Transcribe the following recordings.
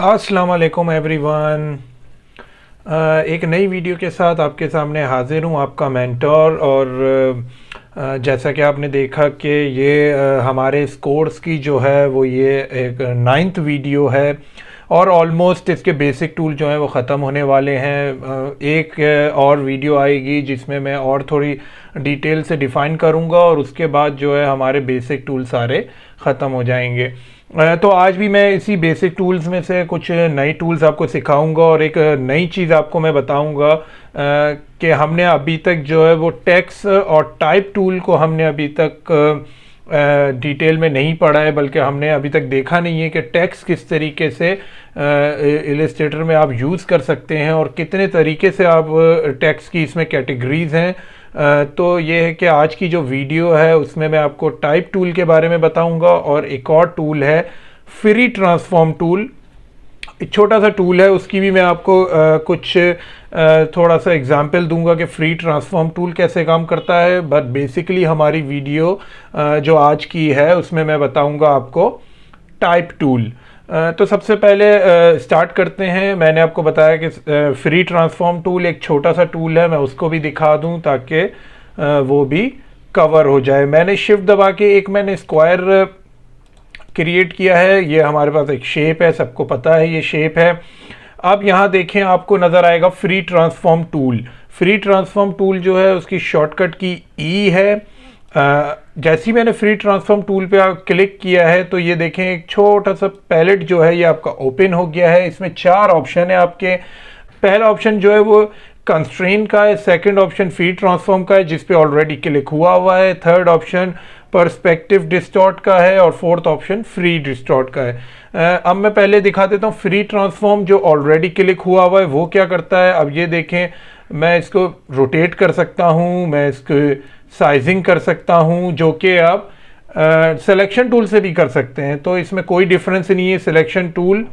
अस्सलाम वालेकुम एवरीवन। एक नई वीडियो के साथ आपके सामने हाजिर हूँ, आपका मेंटोर। और जैसा कि आपने देखा कि ये हमारे इस कोर्स की जो है वो ये एक 9th वीडियो है और ऑलमोस्ट इसके बेसिक टूल जो हैं वो ख़त्म होने वाले हैं। एक और वीडियो आएगी जिसमें मैं और थोड़ी डिटेल से डिफ़ाइन करूँगा और उसके बाद जो है हमारे बेसिक टूल सारे ख़त्म हो जाएंगे। तो आज भी मैं इसी बेसिक टूल्स में से कुछ नई टूल्स आपको सिखाऊंगा और एक नई चीज़ आपको मैं बताऊंगा कि हमने अभी तक जो है वो टेक्स्ट और टाइप टूल को हमने अभी तक डिटेल में नहीं पढ़ा है, बल्कि हमने अभी तक देखा नहीं है कि टेक्स्ट किस तरीके से इलस्ट्रेटर में आप यूज़ कर सकते हैं और कितने तरीके से आप टेक्स्ट की इसमें कैटेगरीज हैं। तो ये है कि आज की जो वीडियो है उसमें मैं आपको टाइप टूल के बारे में बताऊंगा और एक और टूल है फ्री ट्रांसफॉर्म टूल। एक छोटा सा टूल है, उसकी भी मैं आपको कुछ थोड़ा सा एग्जांपल दूंगा कि फ्री ट्रांसफॉर्म टूल कैसे काम करता है। बट बेसिकली हमारी वीडियो जो आज की है उसमें मैं बताऊंगा आपको टाइप टूल। तो सबसे पहले स्टार्ट करते हैं। मैंने आपको बताया कि फ्री ट्रांसफॉर्म टूल एक छोटा सा टूल है, मैं उसको भी दिखा दूं ताकि वो भी कवर हो जाए। मैंने शिफ्ट दबा के एक मैंने स्क्वायर क्रिएट किया है। ये हमारे पास एक शेप है, सबको पता है ये शेप है। अब यहाँ देखें, आपको नज़र आएगा free transform tool. Free transform tool जो है उसकी शॉर्टकट की ई है। जैसे ही मैंने फ्री ट्रांसफॉर्म टूल पे क्लिक किया है तो ये देखें एक छोटा सा पैलेट जो है ये आपका ओपन हो गया है। इसमें 4 ऑप्शन है आपके। पहला ऑप्शन जो है वो कंस्ट्रेन का है, सेकंड ऑप्शन फ्री ट्रांसफॉर्म का है जिस पे ऑलरेडी क्लिक हुआ है, थर्ड ऑप्शन पर्सपेक्टिव डिस्टॉर्ट का है और फोर्थ ऑप्शन फ्री डिस्टॉर्ट का है। अब मैं पहले दिखा देता हूँ फ्री ट्रांसफॉर्म जो ऑलरेडी क्लिक हुआ है वो क्या करता है। अब ये देखें, मैं इसको रोटेट कर सकता हूँ, मैं इसको साइजिंग कर सकता हूँ, जो कि आप सिलेक्शन टूल से भी कर सकते हैं। तो इसमें कोई डिफरेंस नहीं है सिलेक्शन टूल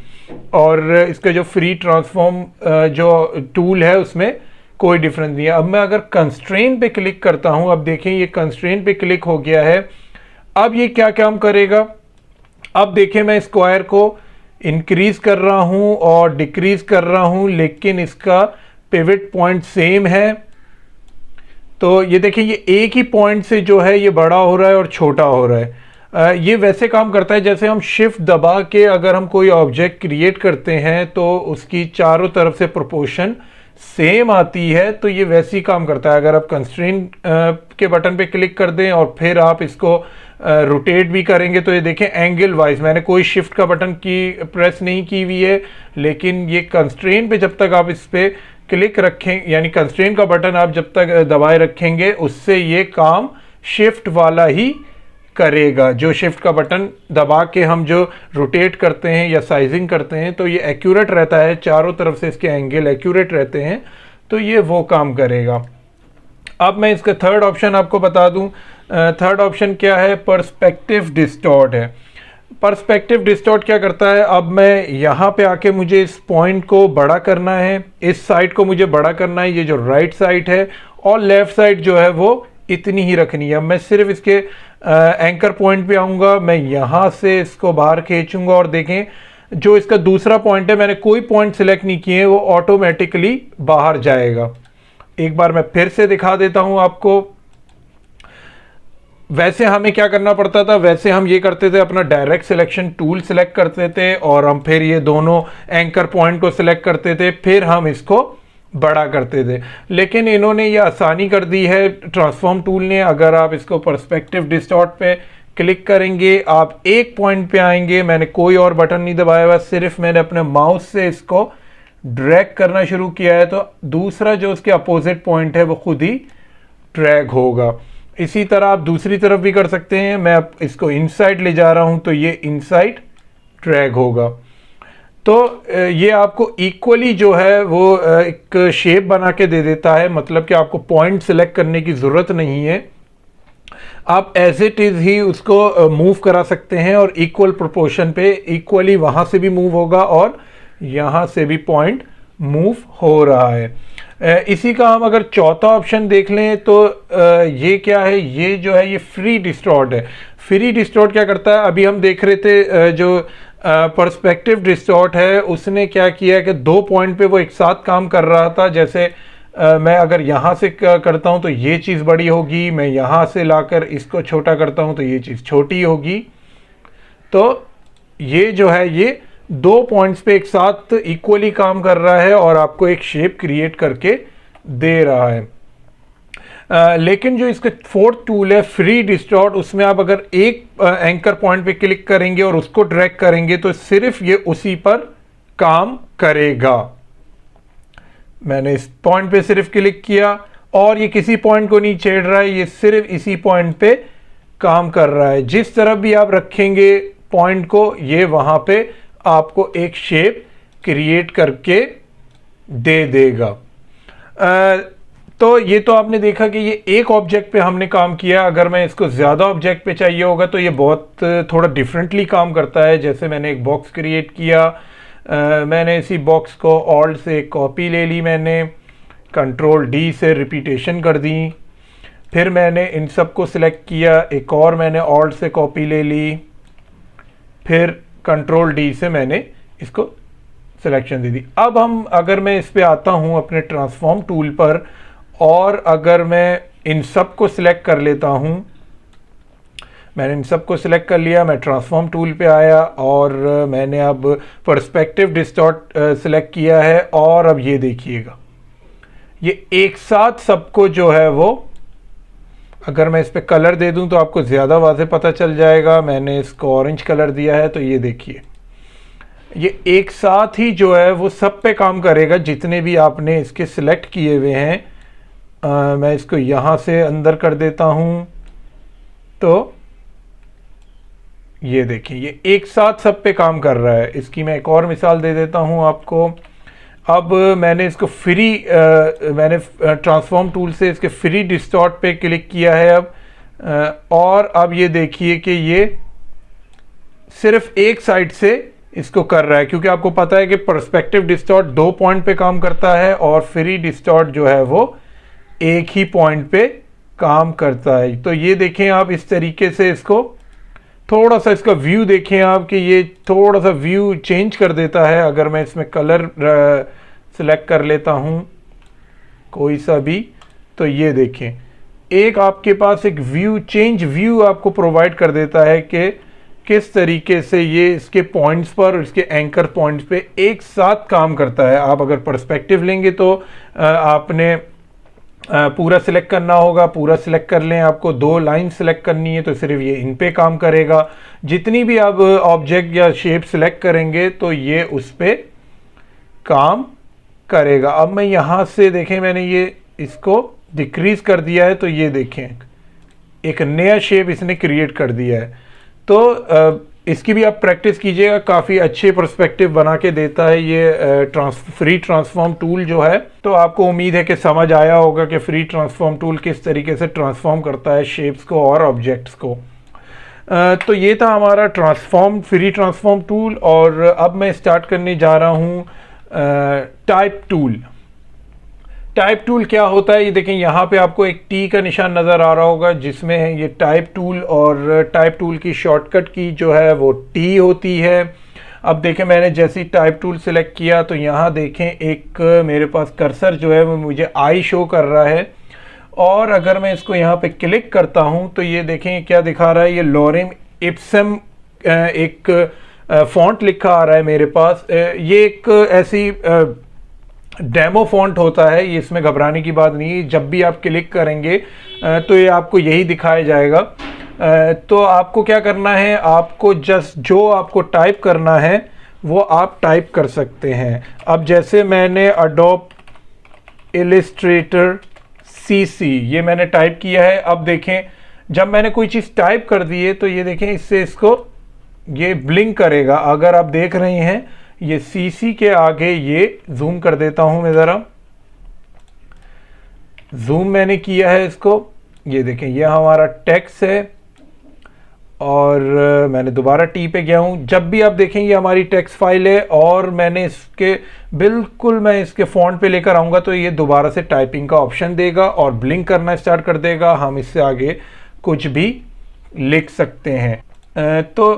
और इसका जो फ्री ट्रांसफॉर्म जो टूल है उसमें कोई डिफरेंस नहीं है। अब मैं अगर कंस्ट्रेन पे क्लिक करता हूँ, अब देखें ये कंस्ट्रेन पे क्लिक हो गया है। अब ये क्या काम करेगा, अब देखें मैं स्क्वायर को इंक्रीज कर रहा हूँ और डिक्रीज कर रहा हूँ, लेकिन इसका पिवट पॉइंट सेम है। तो ये देखिए ये एक ही पॉइंट से जो है ये बड़ा हो रहा है और छोटा हो रहा है। ये वैसे काम करता है जैसे हम शिफ्ट दबा के अगर हम कोई ऑब्जेक्ट क्रिएट करते हैं तो उसकी चारों तरफ से प्रोपोर्शन सेम आती है। तो ये वैसे ही काम करता है। अगर आप कंस्ट्रेन के बटन पे क्लिक कर दें और फिर आप इसको रोटेट भी करेंगे तो ये देखें एंगल वाइज, मैंने कोई शिफ्ट का बटन की प्रेस नहीं की हुई है, लेकिन ये कंस्ट्रेन पे जब तक आप इस पे क्लिक रखें, यानी कंस्ट्रेन का बटन आप जब तक दबाए रखेंगे उससे ये काम शिफ्ट वाला ही करेगा। जो शिफ्ट का बटन दबा के हम जो रोटेट करते हैं या साइजिंग करते हैं तो ये एक्यूरेट रहता है, चारों तरफ से इसके एंगल एक्यूरेट रहते हैं, तो ये वो काम करेगा। अब मैं इसका थर्ड ऑप्शन आपको बता दूं। थर्ड ऑप्शन क्या है, पर्सपेक्टिव डिस्टॉर्ट है। पर्सपेक्टिव डिस्टॉर्ट क्या करता है, अब मैं यहाँ पे आके मुझे इस पॉइंट को बड़ा करना है, इस साइड को मुझे बड़ा करना है, ये जो राइट साइड है, और लेफ्ट साइड जो है वो इतनी ही रखनी है। मैं सिर्फ इसके एंकर पॉइंट पे आऊँगा, मैं यहाँ से इसको बाहर खींचूंगा और देखें जो इसका दूसरा पॉइंट है, मैंने कोई पॉइंट सिलेक्ट नहीं किए, वो ऑटोमेटिकली बाहर जाएगा। एक बार मैं फिर से दिखा देता हूँ आपको। वैसे हमें क्या करना पड़ता था, वैसे हम ये करते थे अपना डायरेक्ट सिलेक्शन टूल सिलेक्ट करते थे और हम फिर ये दोनों एंकर पॉइंट को सिलेक्ट करते थे, फिर हम इसको बड़ा करते थे। लेकिन इन्होंने ये आसानी कर दी है ट्रांसफॉर्म टूल ने। अगर आप इसको पर्सपेक्टिव डिस्टॉर्ट पे क्लिक करेंगे, आप एक पॉइंट पे आएंगे, मैंने कोई और बटन नहीं दबाया हुआ, सिर्फ मैंने अपने माउस से इसको ड्रैग करना शुरू किया है, तो दूसरा जो उसके अपोजिट पॉइंट है वो खुद ही ड्रैग होगा। इसी तरह आप दूसरी तरफ भी कर सकते हैं। मैं अब इसको इनसाइड ले जा रहा हूं तो ये इनसाइड ड्रैग होगा। तो ये आपको इक्वली जो है वो एक शेप बना के दे देता है, मतलब कि आपको पॉइंट सिलेक्ट करने की ज़रूरत नहीं है, आप एज इट इज़ ही उसको मूव करा सकते हैं और इक्वल प्रोपोर्शन पे इक्वली वहाँ से भी मूव होगा और यहाँ से भी पॉइंट मूव हो रहा है। इसी का हम अगर चौथा ऑप्शन देख लें तो ये क्या है, ये जो है ये फ्री डिस्टॉर्ट है। फ्री डिस्टॉर्ट क्या करता है, अभी हम देख रहे थे जो पर्सपेक्टिव डिस्टॉर्ट है उसने क्या किया कि 2 पॉइंट पे वो एक साथ काम कर रहा था। जैसे मैं अगर यहाँ से करता हूँ तो ये चीज़ बड़ी होगी, मैं यहाँ से लाकर इसको छोटा करता हूँ तो ये चीज़ छोटी होगी। तो ये जो है ये 2 पॉइंट्स पे एक साथ इक्वली काम कर रहा है और आपको एक शेप क्रिएट करके दे रहा है। लेकिन जो इसका फोर्थ टूल है फ्री डिस्टॉर्ट, उसमें आप अगर एक एंकर पॉइंट पे क्लिक करेंगे और उसको ड्रैग करेंगे तो सिर्फ ये उसी पर काम करेगा। मैंने इस पॉइंट पे सिर्फ क्लिक किया और ये किसी पॉइंट को नहीं छेड़ रहा है, ये सिर्फ इसी पॉइंट पे काम कर रहा है। जिस तरफ भी आप रखेंगे पॉइंट को, ये वहां पे आपको एक शेप क्रिएट करके दे देगा। तो ये तो आपने देखा कि ये एक ऑब्जेक्ट पे हमने काम किया। अगर मैं इसको ज़्यादा ऑब्जेक्ट पे चाहिए होगा तो ये बहुत थोड़ा डिफरेंटली काम करता है। जैसे मैंने एक बॉक्स क्रिएट किया, मैंने इसी बॉक्स को ऑल्ट से कॉपी ले ली, मैंने कंट्रोल डी से रिपीटेशन कर दी, फिर मैंने इन सब को सिलेक्ट किया, एक और मैंने ऑल्ट से कॉपी ले ली, फिर कंट्रोल डी से मैंने इसको सिलेक्शन दे दी। अब अगर मैं इस पे आता हूँ अपने ट्रांसफॉर्म टूल पर और अगर मैं इन सब को सिलेक्ट कर लेता हूँ, मैंने इन सब को सिलेक्ट कर लिया, मैं ट्रांसफॉर्म टूल पे आया और मैंने अब पर्सपेक्टिव डिस्टॉर्ट सिलेक्ट किया है और अब ये देखिएगा ये एक साथ सबको जो है वो, अगर मैं इस पे कलर दे दूं तो आपको ज़्यादा वाज़े पता चल जाएगा। मैंने इसको ऑरेंज कलर दिया है तो ये देखिए ये एक साथ ही जो है वो सब पे काम करेगा जितने भी आपने इसके सिलेक्ट किए हुए हैं। मैं इसको यहाँ से अंदर कर देता हूँ तो ये देखिए ये एक साथ सब पे काम कर रहा है। इसकी मैं एक और मिसाल दे देता हूँ आपको। अब मैंने इसको मैंने ट्रांसफॉर्म टूल से इसके फ्री डिस्टॉर्ट पे क्लिक किया है अब और अब ये देखिए कि ये सिर्फ एक साइड से इसको कर रहा है, क्योंकि आपको पता है कि पर्सपेक्टिव डिस्टॉर्ट 2 पॉइंट पे काम करता है और फ्री डिस्टॉर्ट जो है वो एक ही पॉइंट पे काम करता है। तो ये देखें आप इस तरीके से इसको थोड़ा सा इसका व्यू देखें आप कि ये थोड़ा सा व्यू चेंज कर देता है। अगर मैं इसमें कलर सिलेक्ट कर लेता हूँ कोई सा भी तो ये देखें एक आपके पास एक चेंज व्यू आपको प्रोवाइड कर देता है कि किस तरीके से ये इसके पॉइंट्स पर और इसके एंकर पॉइंट्स पे एक साथ काम करता है। आप अगर पर्सपेक्टिव लेंगे तो आपने पूरा सिलेक्ट करना होगा, पूरा सिलेक्ट कर लें। आपको 2 लाइन सिलेक्ट करनी है तो सिर्फ ये इन पे काम करेगा। जितनी भी आप ऑब्जेक्ट या शेप सिलेक्ट करेंगे तो ये उस पे काम करेगा। अब मैं यहाँ से देखें मैंने ये इसको डिक्रीज कर दिया है तो ये देखें एक नया शेप इसने क्रिएट कर दिया है। तो इसकी भी आप प्रैक्टिस कीजिएगा, काफ़ी अच्छे पर्सपेक्टिव बना के देता है ये फ्री ट्रांसफॉर्म टूल जो है। तो आपको उम्मीद है कि समझ आया होगा कि फ्री ट्रांसफॉर्म टूल किस तरीके से ट्रांसफॉर्म करता है शेप्स को और ऑब्जेक्ट्स को। तो ये था हमारा फ्री ट्रांसफॉर्म टूल और अब मैं स्टार्ट करने जा रहा हूँ टाइप टूल। टाइप टूल क्या होता है ये देखें, यहाँ पे आपको एक टी का निशान नज़र आ रहा होगा जिसमें है ये टाइप टूल और टाइप टूल की शॉर्टकट की जो है वो टी होती है। अब देखें मैंने जैसे ही टाइप टूल सेलेक्ट किया तो यहाँ देखें एक मेरे पास कर्सर जो है वो मुझे आई शो कर रहा है और अगर मैं इसको यहाँ पे क्लिक करता हूँ तो ये देखें क्या दिखा रहा है, ये लॉरेम इप्सम एक फॉन्ट लिखा आ रहा है मेरे पास। ये एक ऐसी डेमो फॉन्ट होता है, ये इसमें घबराने की बात नहीं है। जब भी आप क्लिक करेंगे तो ये आपको यही दिखाया जाएगा। तो आपको क्या करना है, आपको जस्ट जो आपको टाइप करना है वो आप टाइप कर सकते हैं। अब जैसे मैंने एडोब इलस्ट्रेटर सीसी ये मैंने टाइप किया है। अब देखें जब मैंने कोई चीज़ टाइप कर दी है तो ये देखें इससे इसको ये ब्लिंक करेगा। अगर आप देख रहे हैं ये सीसी के आगे ये जूम कर देता हूं मैं, ज़रा जूम मैंने किया है इसको। ये देखें ये हमारा टेक्स्ट है और मैंने दोबारा टी पे गया हूं। जब भी आप देखें ये हमारी टेक्स्ट फाइल है और मैंने इसके बिल्कुल मैं इसके फॉन्ट पे लेकर आऊँगा तो ये दोबारा से टाइपिंग का ऑप्शन देगा और ब्लिंक करना स्टार्ट कर देगा। हम इससे आगे कुछ भी लिख सकते हैं। तो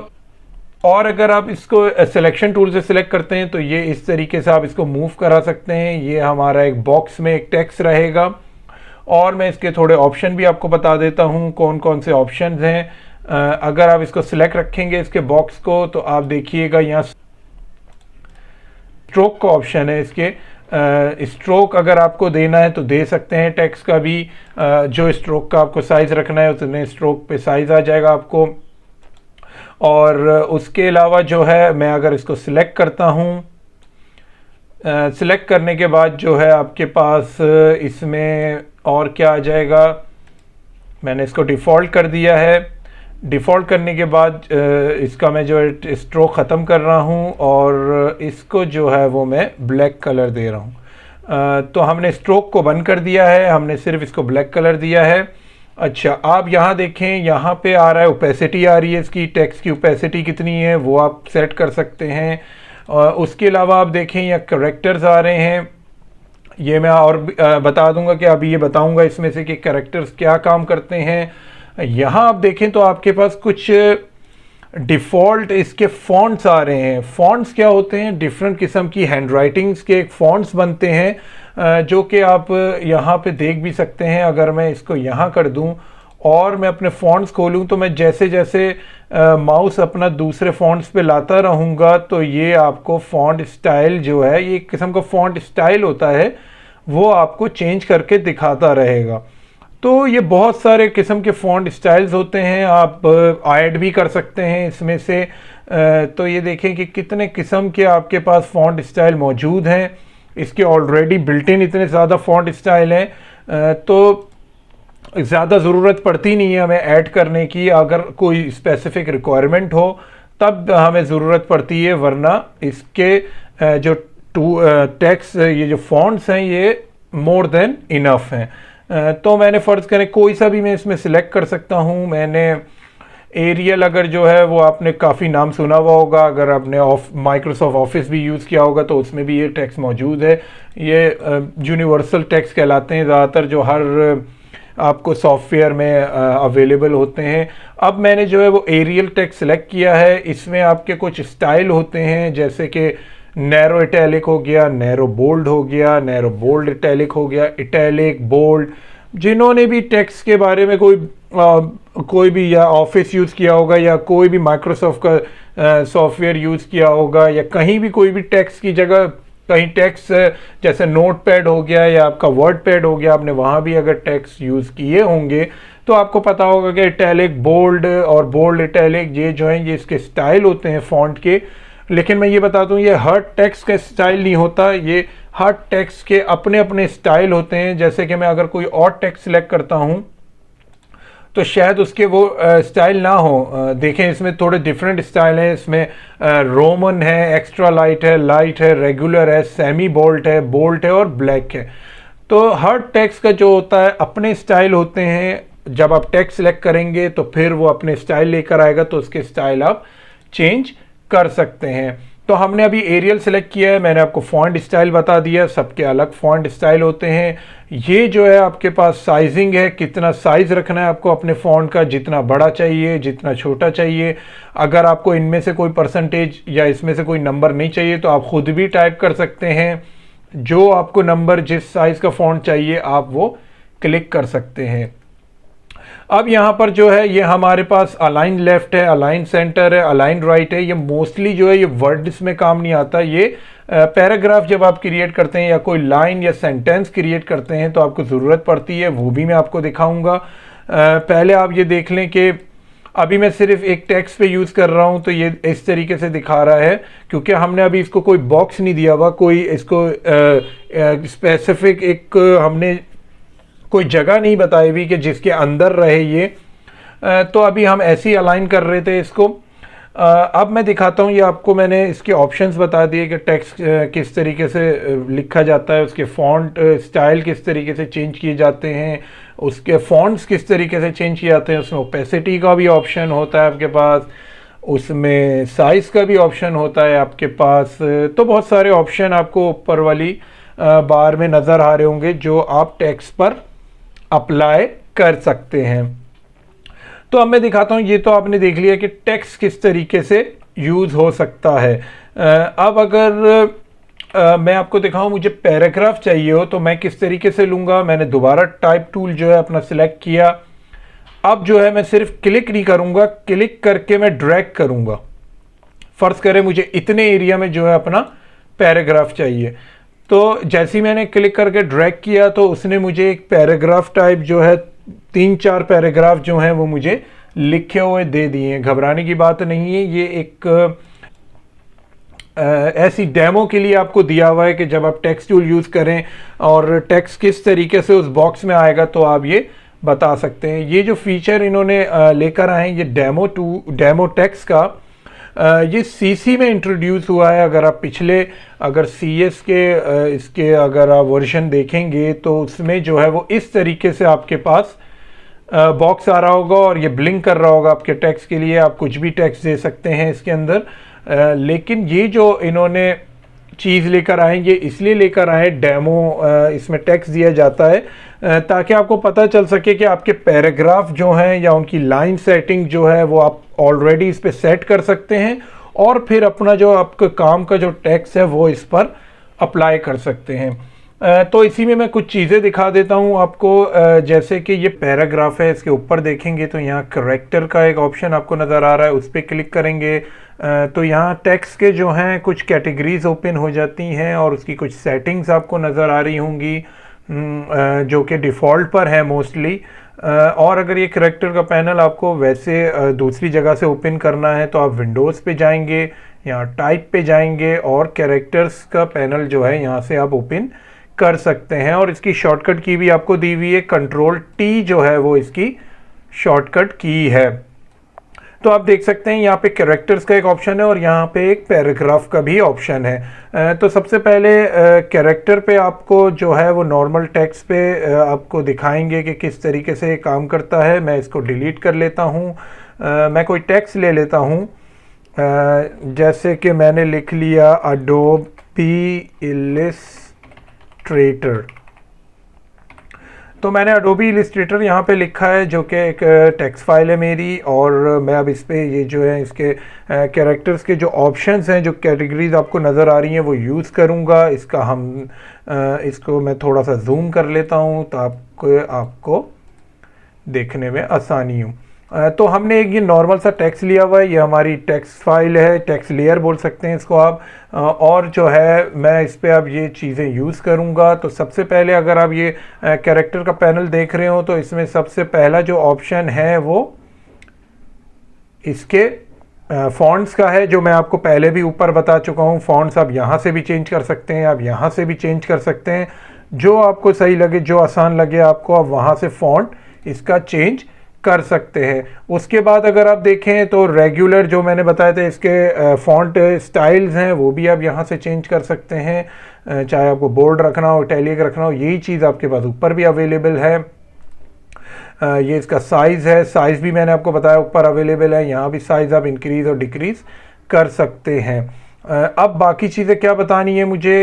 और अगर आप इसको सिलेक्शन टूल से सिलेक्ट करते हैं तो ये इस तरीके से आप इसको मूव करा सकते हैं। ये हमारा एक बॉक्स में एक टेक्स्ट रहेगा। और मैं इसके थोड़े ऑप्शन भी आपको बता देता हूँ कौन कौन से ऑप्शन हैं। अगर आप इसको सिलेक्ट रखेंगे इसके बॉक्स को, तो आप देखिएगा यहाँ स्ट्रोक का ऑप्शन है। इसके स्ट्रोक अगर आपको देना है तो दे सकते हैं टेक्स्ट का भी। जो स्ट्रोक का आपको साइज़ रखना है उतने स्ट्रोक पे साइज़ आ जाएगा आपको। और उसके अलावा जो है, मैं अगर इसको सिलेक्ट करता हूँ, सिलेक्ट करने के बाद जो है आपके पास इसमें और क्या आ जाएगा, मैंने इसको डिफ़ॉल्ट कर दिया है। डिफ़ॉल्ट करने के बाद इसका मैं जो है स्ट्रोक ख़त्म कर रहा हूँ और इसको जो है वो मैं ब्लैक कलर दे रहा हूँ। तो हमने स्ट्रोक को बंद कर दिया है, हमने सिर्फ इसको ब्लैक कलर दिया है। अच्छा, आप यहाँ देखें, यहाँ पे आ रहा है ओपेसिटी आ रही है इसकी, टेक्स्ट की ओपेसिटी कितनी है वो आप सेट कर सकते हैं। उसके अलावा आप देखें यहाँ कैरेक्टर्स आ रहे हैं। ये मैं और बता दूंगा कि अभी ये बताऊंगा इसमें से कि कैरेक्टर्स क्या काम करते हैं। यहाँ आप देखें तो आपके पास कुछ डिफ़ॉल्ट इसके फ़ॉन्ट्स आ रहे हैं। फ़ॉन्ट्स क्या होते हैं, डिफरेंट किस्म की हैंडराइटिंग्स के फ़ॉन्ट्स बनते हैं जो कि आप यहाँ पे देख भी सकते हैं। अगर मैं इसको यहाँ कर दूँ और मैं अपने फ़ॉन्ट्स खोलूँ तो मैं जैसे जैसे माउस अपना दूसरे फ़ॉन्ट्स पे लाता रहूँगा तो ये आपको फ़ॉन्ट स्टाइल जो है, ये एक किस्म का फ़ॉन्ट स्टाइल होता है, वो आपको चेंज करके दिखाता रहेगा। तो ये बहुत सारे किस्म के फ़ॉन्ट स्टाइल्स होते हैं, आप ऐड भी कर सकते हैं इसमें से। तो ये देखें कि कितने किस्म के आपके पास फ़ॉन्ट स्टाइल मौजूद हैं। इसके ऑलरेडी बिल्ट इन इतने ज़्यादा फ़ॉन्ट स्टाइल हैं तो ज़्यादा ज़रूरत पड़ती नहीं है हमें ऐड करने की। अगर कोई स्पेसिफिक रिक्वायरमेंट हो तब हमें ज़रूरत पड़ती है, वरना इसके जो टेक्स्ट ये जो फ़ॉन्ट्स हैं ये मोर देन इनफ हैं। तो मैंने फ़र्ज़ करें कोई सा भी मैं इसमें सिलेक्ट कर सकता हूँ। मैंने एरियल, अगर जो है वो आपने काफ़ी नाम सुना हुआ होगा, अगर आपने माइक्रोसॉफ्ट ऑफिस भी यूज़ किया होगा तो उसमें भी ये टेक्स्ट मौजूद है। ये यूनिवर्सल टेक्स्ट कहलाते हैं ज़्यादातर, जो हर आपको सॉफ्टवेयर में अवेलेबल होते हैं। अब मैंने जो है वो एरियल टेक्स्ट सिलेक्ट किया है। इसमें आपके कुछ स्टाइल होते हैं, जैसे कि नैरो इटैलिक हो गया, नैरो बोल्ड हो गया, नैरो बोल्ड इटैलिक हो गया, इटैलिक बोल्ड। जिन्होंने भी टेक्स्ट के बारे में कोई भी या ऑफिस यूज़ किया होगा या कोई भी माइक्रोसॉफ्ट का सॉफ्टवेयर यूज़ किया होगा या कहीं भी कोई भी टेक्स्ट की जगह कहीं टेक्स्ट जैसे नोट पैड हो गया या आपका वर्ड पैड हो गया, आपने वहाँ भी अगर टेक्स्ट यूज़ किए होंगे तो आपको पता होगा कि इटैलिक, बोल्ड और बोल्ड इटैलिक ये जो हैं ये इसके स्टाइल होते हैं फ़ॉन्ट के। लेकिन मैं ये बता दूं, ये हर टेक्स्ट का स्टाइल नहीं होता, ये हर टेक्स्ट के अपने अपने स्टाइल होते हैं। जैसे कि मैं अगर कोई और टेक्स्ट सिलेक्ट करता हूं तो शायद उसके वो स्टाइल ना हो। देखें इसमें थोड़े डिफरेंट स्टाइल हैं। इसमें रोमन है, एक्स्ट्रा लाइट है, रेगुलर है, सेमी बोल्ट है और ब्लैक है। तो हर टेक्स्ट का जो होता है अपने स्टाइल होते हैं। जब आप टेक्स्ट सिलेक्ट करेंगे तो फिर वो अपने स्टाइल लेकर आएगा, तो उसके स्टाइल आप चेंज कर सकते हैं। तो हमने अभी एरियल सेलेक्ट किया है, मैंने आपको फॉन्ट स्टाइल बता दिया, सबके अलग फॉन्ट स्टाइल होते हैं। ये जो है आपके पास साइजिंग है, कितना साइज रखना है आपको अपने फॉन्ट का, जितना बड़ा चाहिए, जितना छोटा चाहिए। अगर आपको इनमें से कोई परसेंटेज या इसमें से कोई नंबर नहीं चाहिए तो आप खुद भी टाइप कर सकते हैं। जो आपको नंबर जिस साइज का फॉन्ट चाहिए आप वो क्लिक कर सकते हैं। अब यहाँ पर जो है ये हमारे पास अलाइन लेफ्ट है, अलाइन सेंटर है, अलाइन राइट है। ये मोस्टली जो है ये वर्ड्स में काम नहीं आता। ये पैराग्राफ जब आप क्रिएट करते हैं या कोई लाइन या सेंटेंस क्रिएट करते हैं तो आपको ज़रूरत पड़ती है, वो भी मैं आपको दिखाऊंगा। पहले आप ये देख लें कि अभी मैं सिर्फ एक टेक्स्ट पे यूज़ कर रहा हूँ तो ये इस तरीके से दिखा रहा है, क्योंकि हमने अभी इसको कोई बॉक्स नहीं दिया हुआ, कोई इसको स्पेसिफिक एक हमने कोई जगह नहीं बताई हुई कि जिसके अंदर रहे ये। तो अभी हम ऐसे ही अलाइन कर रहे थे इसको। अब मैं दिखाता हूँ, ये आपको मैंने इसके ऑप्शंस बता दिए कि टेक्स्ट किस तरीके से लिखा जाता है, उसके फ़ॉन्ट स्टाइल किस तरीके से चेंज किए जाते हैं, उसके फ़ॉन्ट्स किस तरीके से चेंज किए जाते हैं। उसमें ओपेसिटी का भी ऑप्शन होता है आपके पास, उसमें साइज़ का भी ऑप्शन होता है आपके पास। तो बहुत सारे ऑप्शन आपको ऊपर वाली बार में नज़र आ रहे होंगे जो आप टेक्स्ट पर अप्लाई कर सकते हैं। तो अब मैं दिखाता हूं, ये तो आपने देख लिया कि टेक्स्ट किस तरीके से यूज़ हो सकता है। अब अगर मैं आपको दिखाऊं मुझे पैराग्राफ चाहिए हो तो मैं किस तरीके से लूँगा। मैंने दोबारा टाइप टूल जो है अपना सिलेक्ट किया। अब जो है मैं सिर्फ क्लिक नहीं करूँगा, क्लिक करके मैं ड्रैग करूँगा। फ़र्ज़ करें मुझे इतने एरिया में जो है अपना पैराग्राफ चाहिए, तो जैसे ही मैंने क्लिक करके ड्रैग किया तो उसने मुझे एक पैराग्राफ टाइप जो है 3-4 पैराग्राफ जो हैं वो मुझे लिखे हुए दे दिए हैं। घबराने की बात नहीं है, ये एक ऐसी डेमो के लिए आपको दिया हुआ है कि जब आप टेक्स्ट टूल यूज़ करें और टेक्स्ट किस तरीके से उस बॉक्स में आएगा तो आप ये बता सकते हैं। ये जो फीचर इन्होंने लेकर आए हैं ये डेमो टेक्स्ट का, ये सीसी में इंट्रोड्यूस हुआ है। अगर आप पिछले अगर सीएस के इसके अगर आप वर्जन देखेंगे तो उसमें जो है वो इस तरीके से आपके पास बॉक्स आ रहा होगा और ये ब्लिंक कर रहा होगा आपके टेक्स्ट के लिए। आप कुछ भी टेक्स्ट दे सकते हैं इसके अंदर। लेकिन ये जो इन्होंने चीज़ लेकर आए ये इसलिए लेकर आए, डेमो इसमें टेक्स्ट दिया जाता है ताकि आपको पता चल सके कि आपके पैराग्राफ जो हैं या उनकी लाइन सेटिंग जो है वो आप ऑलरेडी इस पर सेट कर सकते हैं और फिर अपना जो आपके काम का जो टेक्स्ट है वो इस पर अप्लाई कर सकते हैं। तो इसी में मैं कुछ चीज़ें दिखा देता हूँ आपको। जैसे कि ये पैराग्राफ है, इसके ऊपर देखेंगे तो यहाँ करेक्टर का एक ऑप्शन आपको नज़र आ रहा है, उस पर क्लिक करेंगे तो यहाँ टेक्स्ट के जो हैं कुछ कैटेगरीज ओपन हो जाती हैं और उसकी कुछ सेटिंग्स आपको नज़र आ रही होंगी जो कि डिफ़ॉल्ट पर है मोस्टली। और अगर ये करेक्टर का पैनल आपको वैसे दूसरी जगह से ओपन करना है तो आप विंडोज़ पे जाएंगे, यहाँ टाइप पे जाएंगे और कैरेक्टर्स का पैनल जो है यहाँ से आप ओपन कर सकते हैं। और इसकी शॉर्टकट की भी आपको दी हुई है, Ctrl+T जो है वो इसकी शॉर्टकट की है। तो आप देख सकते हैं यहाँ पे कैरेक्टर्स का एक ऑप्शन है और यहाँ पे एक पैराग्राफ का भी ऑप्शन है। तो सबसे पहले कैरेक्टर पे आपको जो है वो नॉर्मल टेक्स्ट पे आपको दिखाएंगे कि किस तरीके से काम करता है। मैं इसको डिलीट कर लेता हूँ। मैं कोई टेक्स्ट ले लेता हूँ, जैसे कि मैंने लिख लिया अडोबी इलिस्ट्रेटर। तो मैंने अडोबी इलिस्ट्रेटर यहाँ पे लिखा है जो कि एक टेक्स्ट फाइल है मेरी, और मैं अब इस पे ये जो है इसके कैरेक्टर्स के जो ऑप्शंस हैं, जो कैटेगरीज आपको नज़र आ रही हैं वो यूज़ करूँगा। इसको मैं थोड़ा सा जूम कर लेता हूँ तो आपको देखने में आसानी हो। तो हमने एक ये नॉर्मल सा टेक्स्ट लिया हुआ है, ये हमारी टेक्स्ट फाइल है, टेक्स्ट लेयर बोल सकते हैं इसको आप। और जो है मैं इस पे अब ये चीज़ें यूज़ करूँगा। तो सबसे पहले अगर आप ये कैरेक्टर का पैनल देख रहे हो तो इसमें सबसे पहला जो ऑप्शन है वो इसके फॉन्ट्स का है, जो मैं आपको पहले भी ऊपर बता चुका हूँ। फॉन्ट्स आप यहाँ से भी चेंज कर सकते हैं, आप यहाँ से भी चेंज कर सकते हैं, जो आपको सही लगे, जो आसान लगे आपको, आप वहाँ से फॉन्ट इसका चेंज कर सकते हैं। उसके बाद अगर आप देखें तो रेगुलर जो मैंने बताया था इसके फॉन्ट स्टाइल्स हैं वो भी आप यहाँ से चेंज कर सकते हैं, चाहे आपको बोल्ड रखना हो, इटैलिक रखना हो, यही चीज़ आपके पास ऊपर भी अवेलेबल है। ये इसका साइज़ है, साइज़ भी मैंने आपको बताया ऊपर अवेलेबल है, यहाँ भी साइज़ आप इंक्रीज़ और डिक्रीज़ कर सकते हैं। अब बाकी चीज़ें क्या बतानी है मुझे,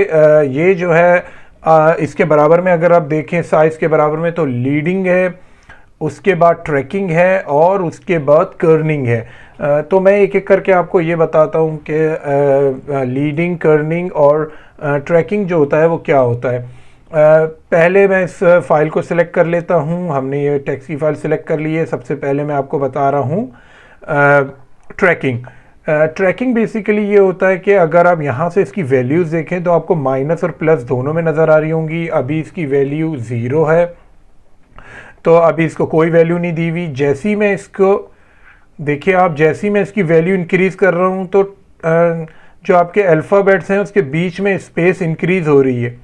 ये जो है इसके बराबर में अगर आप देखें साइज़ के बराबर में तो लीडिंग है, उसके बाद ट्रैकिंग है और उसके बाद कर्निंग है। तो मैं एक एक करके आपको ये बताता हूँ कि लीडिंग, कर्निंग और ट्रैकिंग जो होता है वो क्या होता है। पहले मैं इस फाइल को सिलेक्ट कर लेता हूँ। हमने ये टेक्स्ट की फाइल सिलेक्ट कर ली है। सबसे पहले मैं आपको बता रहा हूँ ट्रैकिंग। ट्रैकिंग बेसिकली ये होता है कि अगर आप यहाँ से इसकी वैल्यूज़ देखें तो आपको माइनस और प्लस दोनों में नज़र आ रही होंगी। अभी इसकी वैल्यू 0 है तो अभी इसको कोई वैल्यू नहीं दी हुई। जैसी मैं इसको देखिए आप, जैसी मैं इसकी वैल्यू इंक्रीज़ कर रहा हूँ तो जो आपके अल्फ़ाबेट्स हैं उसके बीच में स्पेस इंक्रीज़ हो रही है,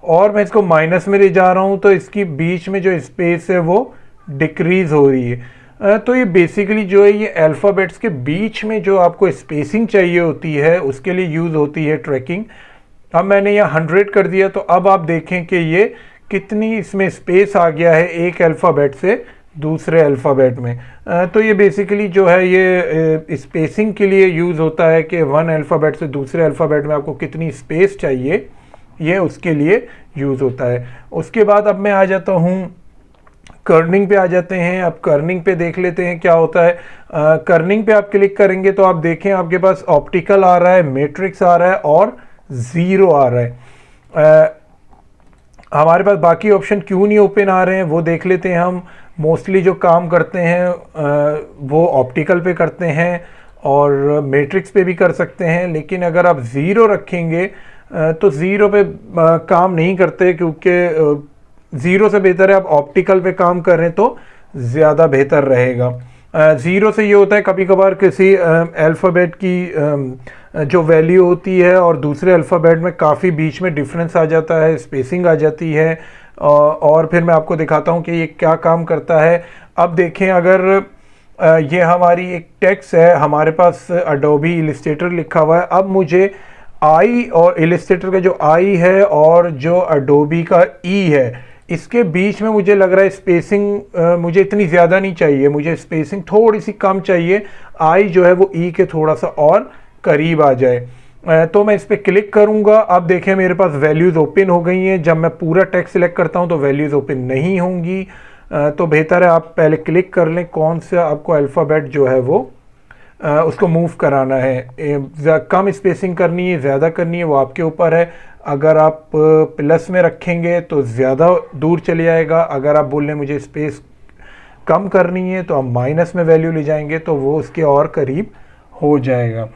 और मैं इसको माइनस में ले जा रहा हूँ तो इसकी बीच में जो स्पेस है वो डिक्रीज़ हो रही है। तो ये बेसिकली जो है ये अल्फ़ाबेट्स के बीच में जो आपको स्पेसिंग चाहिए होती है उसके लिए यूज़ होती है ट्रैकिंग। अब मैंने यहाँ 100 कर दिया तो अब आप देखें कि ये कितनी इसमें स्पेस आ गया है एक अल्फ़ाबेट से दूसरे अल्फ़ाबेट में। तो ये बेसिकली जो है ये स्पेसिंग के लिए यूज़ होता है कि वन अल्फ़ाबेट से दूसरे अल्फ़ाबेट में आपको कितनी स्पेस चाहिए, ये उसके लिए यूज़ होता है। उसके बाद अब मैं आ जाता हूँ कर्निंग पे आ जाते हैं। अब कर्निंग पे देख लेते हैं क्या होता है। कर्निंग पे आप क्लिक करेंगे तो आप देखें आपके पास ऑप्टिकल आ रहा है, मैट्रिक्स आ रहा है और ज़ीरो आ रहा है। हमारे पास बाकी ऑप्शन क्यों नहीं ओपन आ रहे हैं वो देख लेते हैं। हम मोस्टली जो काम करते हैं वो ऑप्टिकल पे करते हैं और मैट्रिक्स पे भी कर सकते हैं, लेकिन अगर आप ज़ीरो रखेंगे तो ज़ीरो पे काम नहीं करते, क्योंकि ज़ीरो से बेहतर है आप ऑप्टिकल पे काम करें तो ज़्यादा बेहतर रहेगा। ज़ीरो से ये होता है कभी कभार किसी अल्फ़ाबेट की जो वैल्यू होती है और दूसरे अल्फ़ाबेट में काफ़ी बीच में डिफरेंस आ जाता है, स्पेसिंग आ जाती है। और फिर मैं आपको दिखाता हूँ कि ये क्या काम करता है। अब देखें, अगर ये हमारी एक टेक्स्ट है, हमारे पास अडोबी इलस्ट्रेटर लिखा हुआ है। अब मुझे आई और इलस्ट्रेटर का जो आई है और जो अडोबी का ई है, इसके बीच में मुझे लग रहा है स्पेसिंग मुझे इतनी ज़्यादा नहीं चाहिए, मुझे स्पेसिंग थोड़ी सी कम चाहिए। आई जो है वो ई के थोड़ा सा और करीब आ जाए। तो मैं इस पर क्लिक करूंगा। अब देखें मेरे पास वैल्यूज़ ओपन हो गई हैं। जब मैं पूरा टेक्स्ट सिलेक्ट करता हूं तो वैल्यूज़ ओपन नहीं होंगी। तो बेहतर है आप पहले क्लिक कर लें कौन सा आपको अल्फ़ाबेट जो है वो उसको मूव कराना है। कम स्पेसिंग करनी है, ज़्यादा करनी है, वो आपके ऊपर है। अगर आप प्लस में रखेंगे तो ज़्यादा दूर चले जाएगा। अगर आप बोल रहे मुझे स्पेस कम करनी है तो आप माइनस में वैल्यू ले जाएंगे तो वो उसके और करीब हो जाएगा।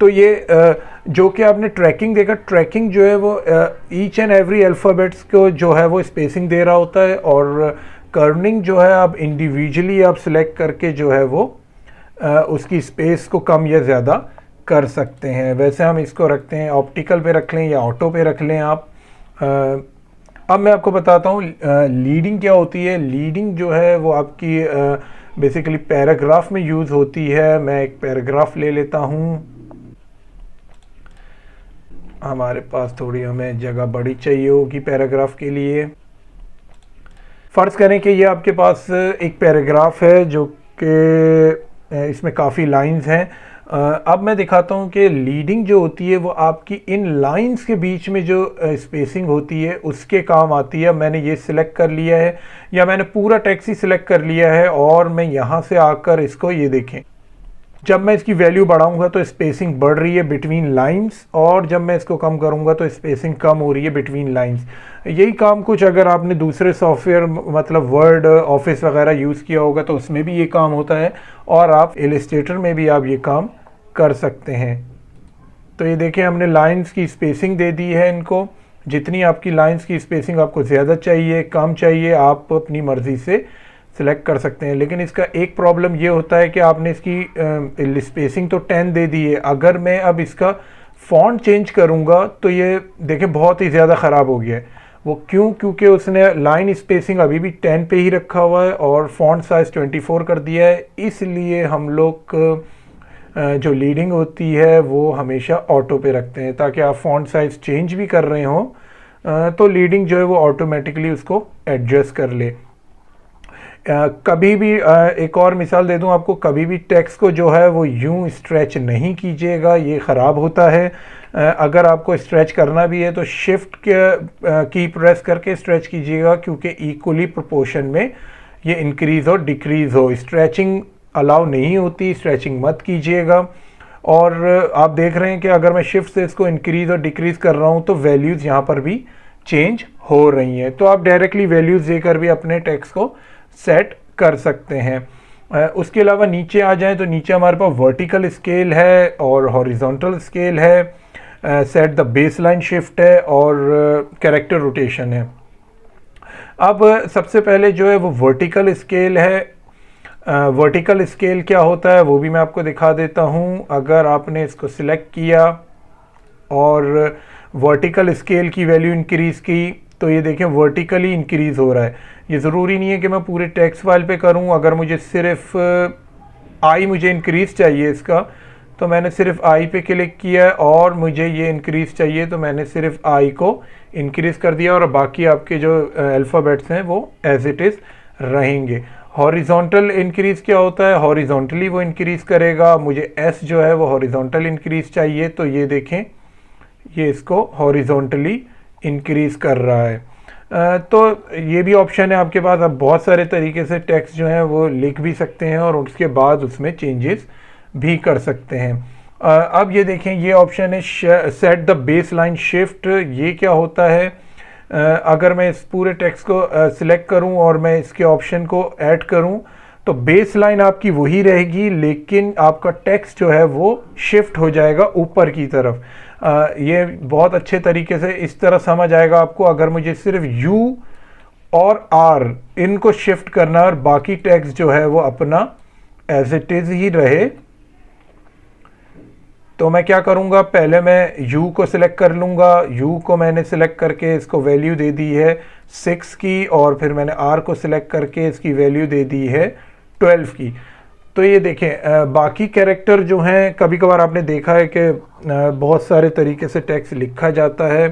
तो ये जो कि आपने ट्रैकिंग देखा, ट्रैकिंग जो है वो ईच एंड एवरी अल्फ़ाबेट्स को जो है वो स्पेसिंग दे रहा होता है, और कर्निंग जो है आप इंडिविजुअली आप सिलेक्ट करके जो है वो उसकी स्पेस को कम या ज़्यादा कर सकते हैं। वैसे हम इसको रखते हैं ऑप्टिकल पे रख लें या ऑटो पे रख लें आप। अब मैं आपको बताता हूँ लीडिंग क्या होती है। लीडिंग जो है वो आपकी बेसिकली पैराग्राफ में यूज़ होती है। मैं एक पैराग्राफ ले लेता हूँ। हमारे पास थोड़ी हमें जगह बड़ी चाहिए होगी पैराग्राफ के लिए। फ़र्ज़ करें कि ये आपके पास एक पैराग्राफ है जो कि इसमें काफ़ी लाइंस हैं। अब मैं दिखाता हूँ कि लीडिंग जो होती है वो आपकी इन लाइंस के बीच में जो स्पेसिंग होती है उसके काम आती है। मैंने ये सिलेक्ट कर लिया है या मैंने पूरा टेक्स्ट ही सिलेक्ट कर लिया है और मैं यहाँ से आकर इसको ये देखें, जब मैं इसकी वैल्यू बढ़ाऊंगा तो स्पेसिंग बढ़ रही है बिटवीन लाइंस, और जब मैं इसको कम करूंगा तो स्पेसिंग कम हो रही है बिटवीन लाइंस। यही काम कुछ अगर आपने दूसरे सॉफ्टवेयर मतलब वर्ड, ऑफिस वगैरह यूज़ किया होगा तो उसमें भी ये काम होता है, और आप इलस्ट्रेटर में भी आप ये काम कर सकते हैं। तो ये देखिए हमने लाइंस की स्पेसिंग दे दी है इनको। जितनी आपकी लाइंस की स्पेसिंग आपको ज़्यादा चाहिए, कम चाहिए, आप अपनी मर्ज़ी से सिलेक्ट कर सकते हैं। लेकिन इसका एक प्रॉब्लम ये होता है कि आपने इसकी स्पेसिंग तो 10 दे दी है। अगर मैं अब इसका फ़ॉन्ट चेंज करूँगा तो ये देखें बहुत ही ज़्यादा ख़राब हो गया है। वो क्यों? क्योंकि उसने लाइन स्पेसिंग अभी भी 10 पे ही रखा हुआ है और फ़ॉन्ट साइज़ 24 कर दिया है। इसलिए हम लोग जो लीडिंग होती है वो हमेशा ऑटो पे रखते हैं, ताकि आप फ़ॉन्ट साइज़ चेंज भी कर रहे हों तो लीडिंग जो है वो ऑटोमेटिकली उसको एडजस्ट कर ले। कभी भी एक और मिसाल दे दूं आपको, कभी भी टेक्स्ट को जो है वो यूं स्ट्रेच नहीं कीजिएगा, ये ख़राब होता है। अगर आपको स्ट्रेच करना भी है तो शिफ्ट की प्रेस करके स्ट्रेच कीजिएगा, क्योंकि इक्वली प्रोपोर्शन में ये इंक्रीज़ और डिक्रीज़ हो। स्ट्रेचिंग अलाउ नहीं होती, स्ट्रेचिंग मत कीजिएगा। और आप देख रहे हैं कि अगर मैं शिफ्ट से इसको इंक्रीज़ और डिक्रीज़ कर रहा हूँ तो वैल्यूज़ यहाँ पर भी चेंज हो रही हैं। तो आप डायरेक्टली वैल्यूज़ देकर भी अपने टेक्स्ट को सेट कर सकते हैं। उसके अलावा नीचे आ जाएं तो नीचे हमारे पास वर्टिकल स्केल है और हॉरिजॉन्टल स्केल है, सेट द बेसलाइन शिफ्ट है और कैरेक्टर रोटेशन है। अब सबसे पहले जो है वो वर्टिकल स्केल है। वर्टिकल स्केल क्या होता है वो भी मैं आपको दिखा देता हूँ। अगर आपने इसको सिलेक्ट किया और वर्टिकल स्केल की वैल्यू इंक्रीज़ की तो ये देखें वर्टिकली इंक्रीज़ हो रहा है। ये ज़रूरी नहीं है कि मैं पूरे टेक्स्ट फाइल पे करूं। अगर मुझे सिर्फ आई मुझे इंक्रीज़ चाहिए इसका, तो मैंने सिर्फ आई पे क्लिक किया और मुझे ये इंक्रीज़ चाहिए तो मैंने सिर्फ आई को इंक्रीज़ कर दिया और बाकी आपके जो अल्फ़ाबेट्स हैं वो एज इट इज़ रहेंगे। हॉरिजॉन्टल इंक्रीज़ क्या होता है? हॉरिजॉन्टली वो इंक्रीज़ करेगा। मुझे एस जो है वो हॉरिजॉन्टल इंक्रीज़ चाहिए, तो ये देखें ये इसको हॉरिजॉन्टली इंक्रीज़ कर रहा है। तो ये भी ऑप्शन है आपके पास। आप बहुत सारे तरीके से टेक्स्ट जो है वो लिख भी सकते हैं और उसके बाद उसमें चेंजेस भी कर सकते हैं। अब ये देखें, ये ऑप्शन है set the base line shift. ये क्या होता है? अगर मैं इस पूरे टेक्स्ट को सिलेक्ट करूं और मैं इसके ऑप्शन को ऐड करूं तो बेस लाइन आपकी वही रहेगी, लेकिन आपका टेक्स्ट जो है वो शिफ्ट हो जाएगा ऊपर की तरफ। ये बहुत अच्छे तरीके से इस तरह समझ आएगा आपको। अगर मुझे सिर्फ यू और आर इनको शिफ्ट करना और बाकी टेक्स्ट जो है वो अपना एज इट इज ही रहे, तो मैं क्या करूंगा, पहले मैं u को सिलेक्ट कर लूंगा। u को मैंने सिलेक्ट करके इसको वैल्यू दे दी है 6 की, और फिर मैंने r को सिलेक्ट करके इसकी वैल्यू दे दी है 12 की। तो ये देखें, बाकी कैरेक्टर जो हैं, कभी कभार आपने देखा है कि बहुत सारे तरीके से टेक्स्ट लिखा जाता है।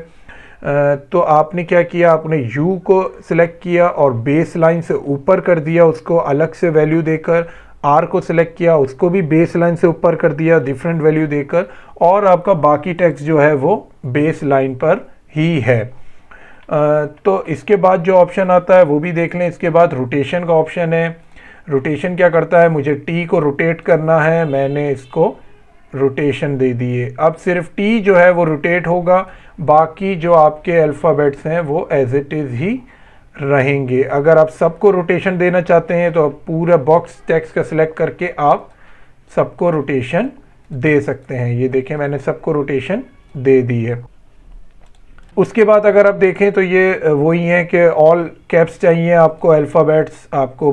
तो आपने क्या किया, आपने u को सिलेक्ट किया और बेस लाइन से ऊपर कर दिया उसको अलग से वैल्यू देकर, आर को सिलेक्ट किया उसको भी बेस लाइन से ऊपर कर दिया डिफरेंट वैल्यू देकर, और आपका बाकी टेक्स्ट जो है वो बेस लाइन पर ही है। तो इसके बाद जो ऑप्शन आता है वो भी देख लें। इसके बाद रोटेशन का ऑप्शन है। रोटेशन क्या करता है, मुझे टी को रोटेट करना है, मैंने इसको रोटेशन दे दिए। अब सिर्फ टी जो है वो रोटेट होगा, बाकी जो आपके अल्फ़ाबेट्स हैं वो एज इट इज़ ही रहेंगे। अगर आप सबको रोटेशन देना चाहते हैं तो आप पूरा बॉक्स टेक्स्ट का सिलेक्ट करके आप सबको रोटेशन दे सकते हैं। ये देखें, मैंने सबको रोटेशन दे दी है। उसके बाद अगर आप देखें तो ये वही है कि ऑल कैप्स चाहिए आपको, अल्फ़ाबेट्स आपको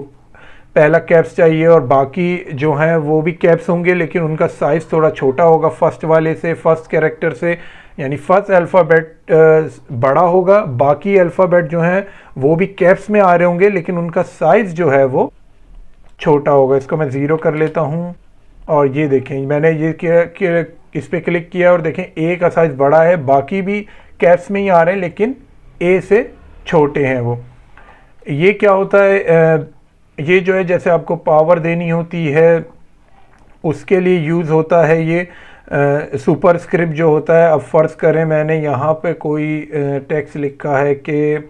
पहला कैप्स चाहिए और बाकी जो हैं वो भी कैप्स होंगे, लेकिन उनका साइज़ थोड़ा छोटा होगा फर्स्ट वाले से, फर्स्ट कैरेक्टर से, यानी फर्स्ट अल्फ़ाबेट बड़ा होगा, बाकी अल्फ़ाबेट जो हैं वो भी कैप्स में आ रहे होंगे, लेकिन उनका साइज़ जो है वो छोटा होगा। इसको मैं 0 कर लेता हूँ और ये देखें, मैंने ये किया, इस पर क्लिक किया और देखें ए का साइज़ बड़ा है, बाकी भी कैप्स में ही आ रहे हैं लेकिन ए से छोटे हैं वो। ये क्या होता है, ये जो है जैसे आपको पावर देनी होती है उसके लिए यूज़ होता है ये सुपर स्क्रिप्ट जो होता है। अब फ़र्ज़ करें मैंने यहाँ पे कोई टेक्स्ट लिखा है कि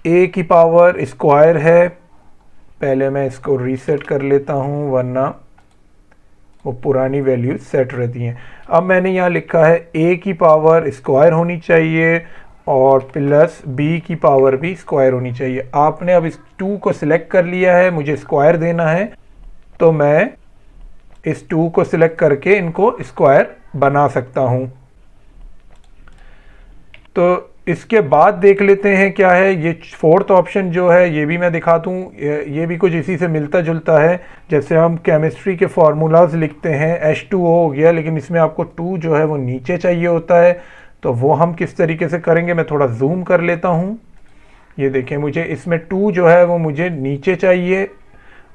ए की पावर स्क्वायर है। पहले मैं इसको रीसेट कर लेता हूँ वरना वो पुरानी वैल्यू सेट रहती हैं। अब मैंने यहाँ लिखा है ए की पावर स्क्वायर होनी चाहिए और प्लस बी की पावर भी स्क्वायर होनी चाहिए। आपने अब इस 2 को सिलेक्ट कर लिया है, मुझे स्क्वायर देना है, तो मैं इस 2 को सिलेक्ट करके इनको स्क्वायर बना सकता हूं। तो इसके बाद देख लेते हैं क्या है ये 4th ऑप्शन जो है, ये भी मैं दिखा दूं। ये भी कुछ इसी से मिलता जुलता है। जैसे हम केमिस्ट्री के फार्मूलाज लिखते हैं, H2O हो गया, लेकिन इसमें आपको 2 जो है वो नीचे चाहिए होता है। तो वो हम किस तरीके से करेंगे, मैं थोड़ा जूम कर लेता हूँ। ये देखें, मुझे इसमें 2 जो है वो मुझे नीचे चाहिए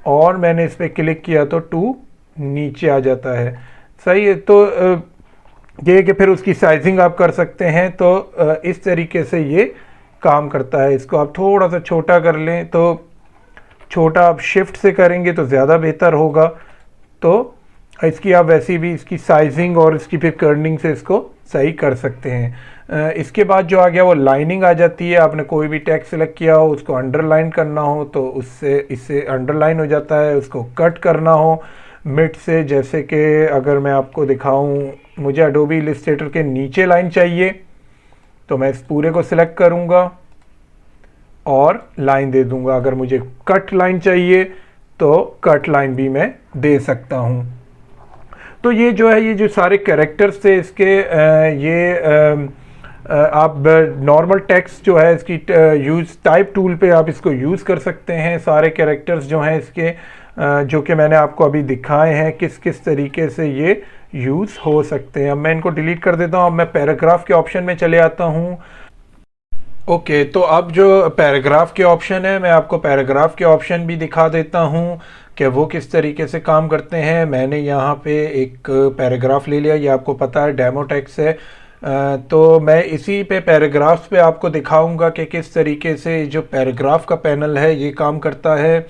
और मैंने इस पर क्लिक किया तो 2 नीचे आ जाता है। सही है। तो ये कि फिर उसकी साइजिंग आप कर सकते हैं। तो इस तरीके से ये काम करता है। इसको आप थोड़ा सा छोटा कर लें, तो छोटा आप शिफ्ट से करेंगे तो ज़्यादा बेहतर होगा। तो इसकी आप वैसे भी इसकी साइजिंग और इसकी फिर कर्निंग से इसको सही कर सकते हैं। इसके बाद जो आ गया वो लाइनिंग आ जाती है। आपने कोई भी टेक्स्ट सेलेक्ट किया हो, उसको अंडरलाइन करना हो तो उससे इससे अंडरलाइन हो जाता है। उसको कट करना हो मिड से, जैसे कि अगर मैं आपको दिखाऊं, मुझे एडोबी इलस्ट्रेटर के नीचे लाइन चाहिए तो मैं इस पूरे को सिलेक्ट करूंगा और लाइन दे दूंगा। अगर मुझे कट लाइन चाहिए तो कट लाइन भी मैं दे सकता हूं। तो ये जो है, ये जो सारे कैरेक्टर्स थे इसके, आप नॉर्मल टेक्स्ट जो है इसकी यूज़ टाइप टूल पे आप इसको यूज़ कर सकते हैं। सारे कैरेक्टर्स जो हैं इसके, जो कि मैंने आपको अभी दिखाए हैं किस किस तरीके से ये यूज़ हो सकते हैं। अब मैं इनको डिलीट कर देता हूँ। अब मैं पैराग्राफ के ऑप्शन में चले आता हूँ। ओके, तो अब जो पैराग्राफ के ऑप्शन है, मैं आपको पैराग्राफ के ऑप्शन भी दिखा देता हूँ कि वो किस तरीके से काम करते हैं। मैंने यहाँ पे एक पैराग्राफ ले लिया, ये आपको पता है डेमो टेक्स्ट है। तो मैं इसी पे पैराग्राफ्स पे आपको दिखाऊंगा कि किस तरीके से जो पैराग्राफ का पैनल है ये काम करता है।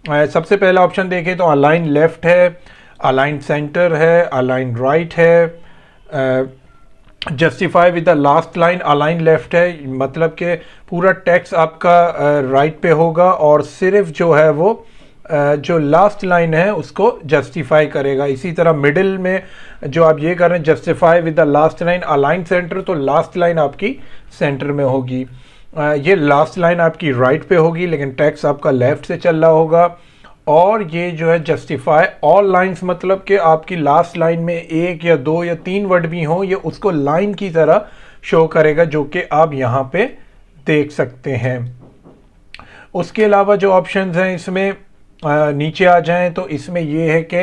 सबसे पहला ऑप्शन देखें तो अलाइन लेफ़्ट है, अलाइन सेंटर है, अलाइन राइट है, justify with the last line align left है, मतलब कि पूरा टेक्स्ट आपका राइट पे होगा और सिर्फ जो है वो जो लास्ट लाइन है उसको जस्टिफाई करेगा। इसी तरह मिडिल में जो आप ये कर रहे हैं justify with the last line align centre, तो लास्ट लाइन आपकी सेंटर में होगी। ये लास्ट लाइन आपकी राइट पे होगी लेकिन टेक्स्ट आपका लेफ्ट से चल रहा होगा। और ये जो है जस्टिफाई ऑल लाइंस, मतलब कि आपकी लास्ट लाइन में एक या दो या तीन वर्ड भी हों, ये उसको लाइन की तरह शो करेगा, जो कि आप यहाँ पे देख सकते हैं। उसके अलावा जो ऑप्शंस हैं इसमें नीचे आ जाएं तो इसमें ये है कि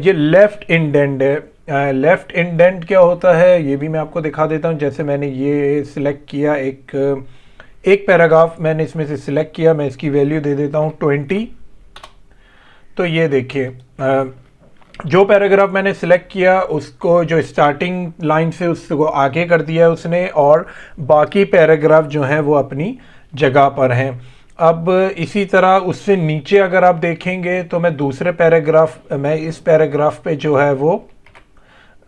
ये लेफ़्ट इंडेंट है। लेफ़्ट इंडेंट क्या होता है ये भी मैं आपको दिखा देता हूँ। जैसे मैंने ये सिलेक्ट किया, एक पैराग्राफ मैंने इसमें से सिलेक्ट किया, मैं इसकी वैल्यू दे देता हूँ 20। तो ये देखिए जो पैराग्राफ मैंने सिलेक्ट किया उसको जो स्टार्टिंग लाइन से उसको आगे कर दिया उसने, और बाकी पैराग्राफ जो हैं वो अपनी जगह पर हैं। अब इसी तरह उससे नीचे अगर आप देखेंगे तो मैं दूसरे पैराग्राफ, मैं इस पैराग्राफ पे जो है वो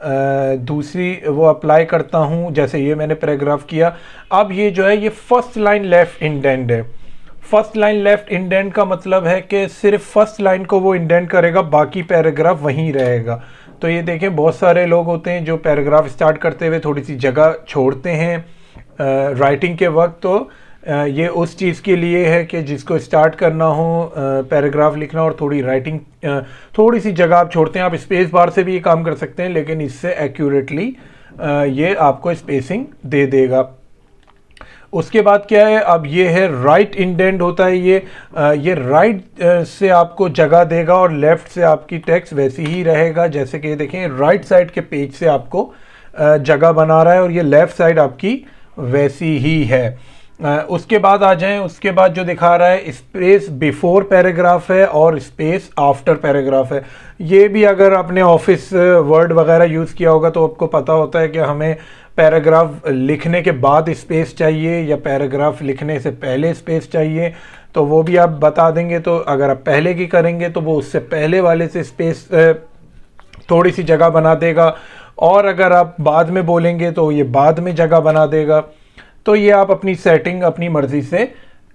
दूसरी वो अप्लाई करता हूँ। जैसे ये मैंने पैराग्राफ किया, अब ये जो है ये फर्स्ट लाइन लेफ्ट इंडेंट है। फर्स्ट लाइन लेफ्ट इंडेंट का मतलब है कि सिर्फ फर्स्ट लाइन को वो इंडेंट करेगा, बाकी पैराग्राफ वहीं रहेगा। तो ये देखें बहुत सारे लोग होते हैं जो पैराग्राफ स्टार्ट करते हुए थोड़ी सी जगह छोड़ते हैं राइटिंग के वक्त। तो ये उस चीज़ के लिए है कि जिसको स्टार्ट करना हो पैराग्राफ लिखना और थोड़ी राइटिंग थोड़ी सी जगह आप छोड़ते हैं। आप स्पेस बार से भी ये काम कर सकते हैं लेकिन इससे एक्यूरेटली ये आपको स्पेसिंग दे देगा। उसके बाद क्या है, अब ये है राइट इंडेंट होता है। ये राइट से आपको जगह देगा और लेफ्ट से आपकी टेक्स्ट वैसी ही रहेगा। जैसे कि देखें राइट साइड के पेज से आपको जगह बना रहा है और ये लेफ्ट साइड आपकी वैसी ही है। उसके बाद आ जाएं, उसके बाद जो दिखा रहा है स्पेस बिफोर पैराग्राफ है और स्पेस आफ्टर पैराग्राफ है। ये भी अगर आपने ऑफिस वर्ड वगैरह यूज़ किया होगा तो आपको पता होता है कि हमें पैराग्राफ लिखने के बाद स्पेस चाहिए या पैराग्राफ लिखने से पहले स्पेस चाहिए, तो वो भी आप बता देंगे। तो अगर आप पहले की करेंगे तो वो उससे पहले वाले से स्पेस थोड़ी सी जगह बना देगा, और अगर आप बाद में बोलेंगे तो ये बाद में जगह बना देगा। तो ये आप अपनी सेटिंग अपनी मर्ज़ी से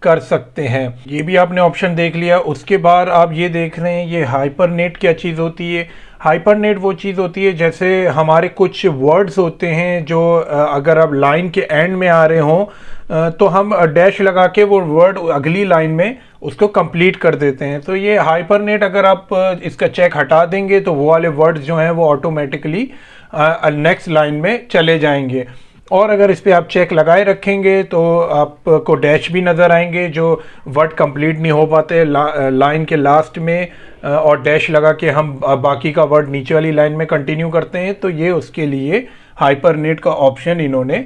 कर सकते हैं। ये भी आपने ऑप्शन देख लिया। उसके बाद आप ये देख रहे हैं ये हाइपरनेट क्या चीज़ होती है। हाइपरनेट वो चीज़ होती है जैसे हमारे कुछ वर्ड्स होते हैं जो अगर आप लाइन के एंड में आ रहे हों तो हम डैश लगा के वो वर्ड अगली लाइन में उसको कंप्लीट कर देते हैं। तो ये हाइपरनेट अगर आप इसका चेक हटा देंगे तो वो वाले वर्ड्स जो हैं वो ऑटोमेटिकली नेक्स्ट लाइन में चले जाएंगे। और अगर इस पर आप चेक लगाए रखेंगे तो आपको डैश भी नज़र आएंगे जो वर्ड कंप्लीट नहीं हो पाते लाइन के लास्ट में, और डैश लगा के हम बाकी का वर्ड नीचे वाली लाइन में कंटिन्यू करते हैं। तो ये उसके लिए हाइपरनेट का ऑप्शन इन्होंने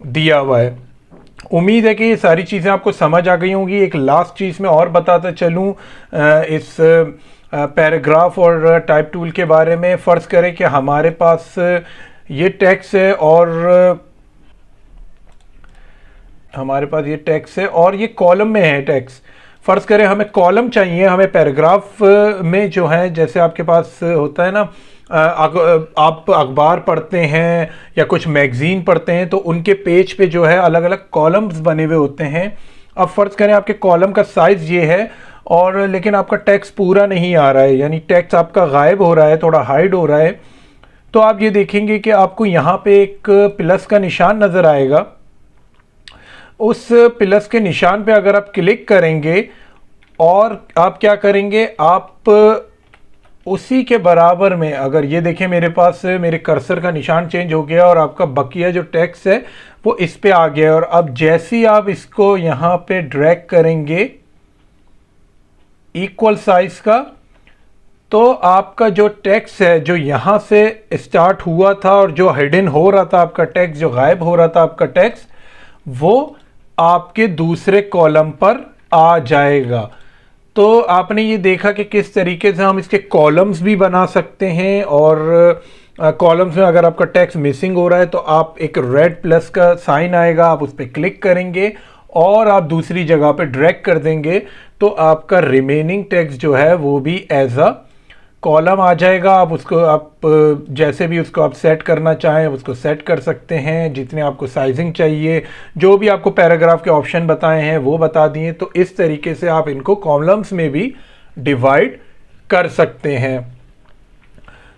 दिया हुआ है। उम्मीद है कि ये सारी चीज़ें आपको समझ आ गई होंगी। एक लास्ट चीज़ मैं और बताता चलूँ इस पैराग्राफ और टाइप टूल के बारे में। फ़र्ज़ करें कि हमारे पास ये टेक्स्ट है और हमारे पास ये टेक्स्ट है और ये कॉलम में है टेक्स्ट। फ़र्ज़ करें हमें कॉलम चाहिए, हमें पैराग्राफ में जो है जैसे आपके पास होता है ना आप अखबार पढ़ते हैं या कुछ मैगज़ीन पढ़ते हैं तो उनके पेज पे जो है अलग अलग कॉलम्स बने हुए होते हैं। अब फ़र्ज़ करें आपके कॉलम का साइज़ ये है और लेकिन आपका टेक्स्ट पूरा नहीं आ रहा है, यानी टेक्स्ट आपका गायब हो रहा है, थोड़ा हाइड हो रहा है। तो आप ये देखेंगे कि आपको यहाँ पे एक प्लस का निशान नज़र आएगा। उस प्लस के निशान पे अगर आप क्लिक करेंगे और आप क्या करेंगे, आप उसी के बराबर में अगर ये देखें मेरे पास मेरे कर्सर का निशान चेंज हो गया और आपका बकिया जो टेक्स्ट है वो इस पे आ गया। और अब जैसे ही आप इसको यहाँ पे ड्रैग करेंगे इक्वल साइज का, तो आपका जो टेक्स्ट है जो यहाँ से स्टार्ट हुआ था और जो हिडन हो रहा था आपका टेक्स्ट, जो गायब हो रहा था आपका टेक्स्ट, वो आपके दूसरे कॉलम पर आ जाएगा। तो आपने ये देखा कि किस तरीके से हम इसके कॉलम्स भी बना सकते हैं। और कॉलम्स में अगर आपका टेक्स्ट मिसिंग हो रहा है तो आप एक रेड प्लस का साइन आएगा, आप उस पर क्लिक करेंगे और आप दूसरी जगह पे ड्रैग कर देंगे तो आपका रिमेनिंग टेक्स्ट जो है वो भी एज अ कॉलम आ जाएगा। आप उसको जैसे भी उसको आप सेट करना चाहें उसको सेट कर सकते हैं, जितने आपको साइजिंग चाहिए, जो भी आपको पैराग्राफ के ऑप्शन बताए हैं वो बता दिए। तो इस तरीके से आप इनको कॉलम्स में भी डिवाइड कर सकते हैं।